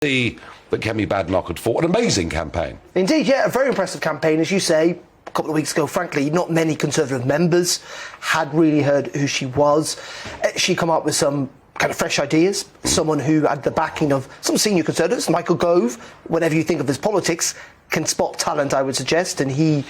That Kemi Badenoch had fought an amazing campaign. Indeed, yeah, a very impressive campaign, as you say. A couple of weeks ago, frankly, not many Conservative members had really heard who she was. She come up with some kind of fresh ideas, someone who had the backing of some senior Conservatives. Michael Gove, whatever you think of his politics, can spot talent, I would suggest, and he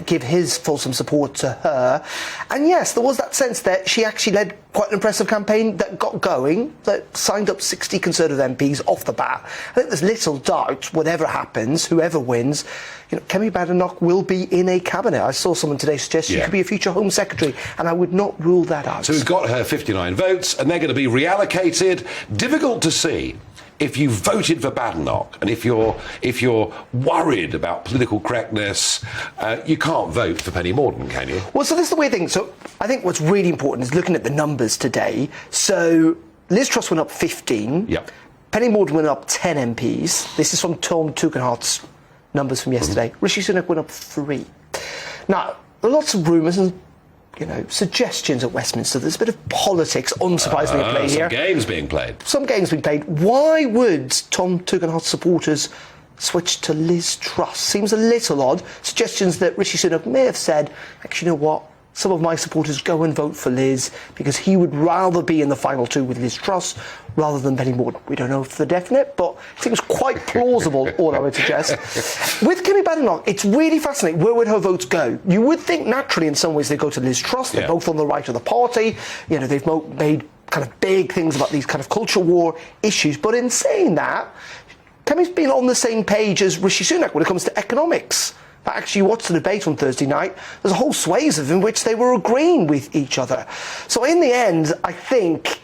give his fulsome support to her. And yes, there was that sense that she actually led quite an impressive campaign that got going, that signed up 60 Conservative MPs off the bat. I think there's little doubt, whatever happens, whoever wins, Kemi Badenoch will be in a cabinet. I saw someone today suggest she could be a future Home Secretary, and I would not rule that out. So we've got her 59 votes, and they're going to be reallocated. Difficult to see. If you voted for Badenoch, and if you're worried about political correctness, you can't vote for Penny Mordaunt, can you? Well, so this is the weird thing. So I think what's really important is looking at the numbers today. So Liz Truss went up 15. Yep. Penny Mordaunt went up 10 MPs. This is from Tom Tugendhat's numbers from yesterday. Rishi Sunak went up 3. Now, there are lots of rumours and suggestions at Westminster. There's a bit of politics, unsurprisingly, at play here. Some games being played. Some games being played. Why would Tom Tugendhat supporters switch to Liz Truss? Seems a little odd. Suggestions that Rishi Sunak may have said, actually, you know what? Some of my supporters go and vote for Liz because he would rather be in the final 2 with Liz Truss rather than Penny Mordaunt. We don't know for definite, but it seems quite plausible, all I would suggest. With Kemi Badenoch, it's really fascinating. Where would her votes go? You would think naturally in some ways they go to Liz Truss. They're both on the right of the party. They've made kind of big things about these kind of culture war issues. But in saying that, Kemi's been on the same page as Rishi Sunak when it comes to economics. I actually watched the debate on Thursday night. There's a whole swathe of in which they were agreeing with each other. So in the end, I think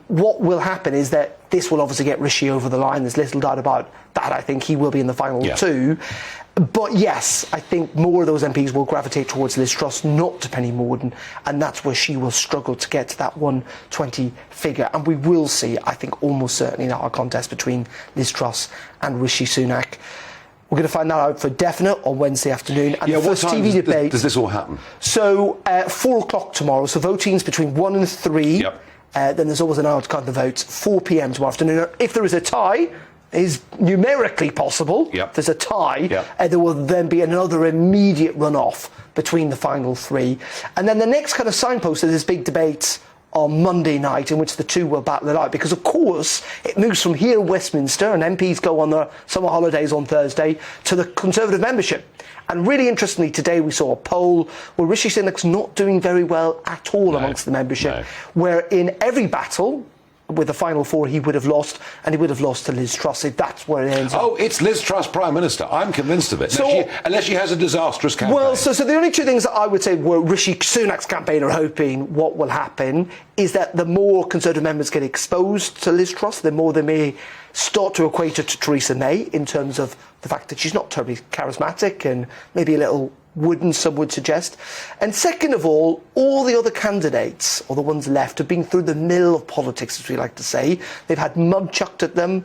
what will happen is that this will obviously get Rishi over the line. There's little doubt about that. I think he will be in the final 2. But yes, I think more of those MPs will gravitate towards Liz Truss, not to Penny Mordaunt, and that's where she will struggle to get to that 120 figure. And we will see, I think, almost certainly now a contest between Liz Truss and Rishi Sunak. We're going to find that out for definite on Wednesday afternoon. And the first TV debate. Does this all happen? So 4 o'clock tomorrow. So voting's between 1 and 3. Yep. Then there's always an hour to count the votes. 4 p.m. tomorrow afternoon. If there is a tie, is numerically possible. Yep. If there's a tie, there will then be another immediate runoff between the final 3. And then the next kind of signpost is this big debate on Monday night in which the 2 will battle it out, because of course it moves from here in Westminster, and MPs go on their summer holidays on Thursday, to the Conservative membership. And really interestingly, today we saw a poll where Rishi Sunak's not doing very well at all amongst the membership, where in every battle with the final 4 he would have lost, and he would have lost to Liz Truss if that's where it ends up. Oh, it's Liz Truss Prime Minister. I'm convinced of it. Unless she has a disastrous campaign. Well, so the only 2 things that I would say where Rishi Sunak's campaign are hoping what will happen is that the more Conservative members get exposed to Liz Truss, the more they may start to equate her to Theresa May in terms of the fact that she's not terribly charismatic and maybe a little wooden, some would suggest. And second of all the other candidates, or the ones left, have been through the mill of politics, as we like to say. They've had mud chucked at them,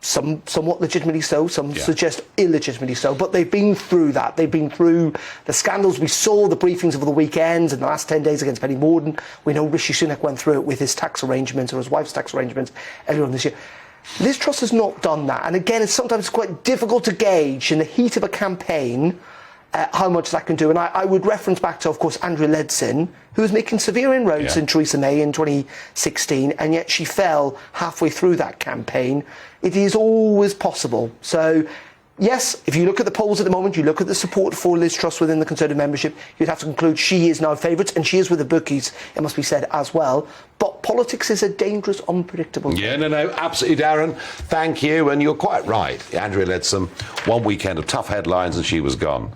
some somewhat legitimately so, some suggest illegitimately so, but they've been through that. They've been through the scandals. We saw the briefings over the weekend and the last 10 days against Penny Mordaunt. We know Rishi Sunak went through it with his tax arrangements, or his wife's tax arrangements, earlier on this year. Liz Truss has not done that. And again, it's sometimes quite difficult to gauge in the heat of a campaign how much that can do. And I would reference back to, of course, Andrea Leadsom, who was making severe inroads in Theresa May in 2016, and yet she fell halfway through that campaign. It is always possible. So, yes, if you look at the polls at the moment, you look at the support for Liz Truss within the Conservative membership, you'd have to conclude she is now favourite, and she is with the bookies, it must be said, as well. But politics is a dangerous, unpredictable thing. No, absolutely, Darren. Thank you, and you're quite right. Andrea Leadsom, one weekend of tough headlines and she was gone.